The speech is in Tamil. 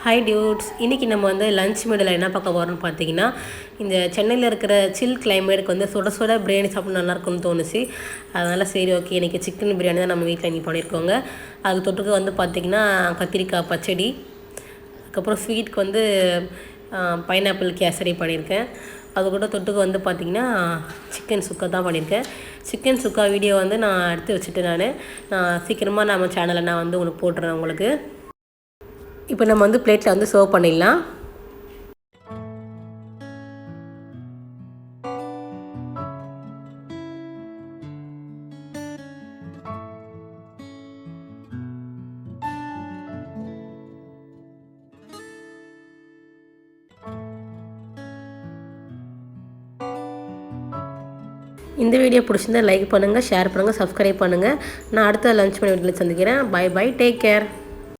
ஹாய் டியூட்ஸ், இன்றைக்கி நம்ம வந்து லன்ச் மீடில் என்ன பார்க்க போகிறோம்னு பார்த்தீங்கன்னா, இந்த சென்னையில் இருக்கிற சில் கிளைமேட்டுக்கு வந்து சுட சுட பிரியாணி சாப்பிட நல்லாயிருக்கும்னு தோணுச்சு. அதனால் சரி ஓகே, இன்றைக்கி சிக்கன் பிரியாணி தான் நம்ம வீட்டில் இன்றைக்கி பண்ணியிருக்கோங்க. அது தொட்டுக்க வந்து பார்த்திங்கன்னா கத்திரிக்காய் பச்சடி, அதுக்கப்புறம் ஸ்வீட்க்கு வந்து பைனாப்பிள் கேசரி பண்ணியிருக்கேன். அது கூட தொட்டுக்க வந்து பார்த்திங்கன்னா சிக்கன் சுக்கா தான் பண்ணியிருக்கேன். சிக்கன் சுக்கா வீடியோ வந்து நான் எடுத்து வச்சுட்டு நான் சீக்கிரமாக நம்ம சேனலில் நான் வந்து உங்களுக்கு போட்டுறேன் உங்களுக்கு. இப்போ நம்ம வந்து பிளேட்டில் வந்து சர்வ் பண்ணிடலாம். இந்த வீடியோ பிடிச்சிருந்தா லைக் பண்ணுங்கள், ஷேர் பண்ணுங்கள், சப்ஸ்கிரைப் பண்ணுங்கள். நான் அடுத்த லன்ச் பண்ணி வீட்டில் சந்திக்கிறேன். Bye bye, take care.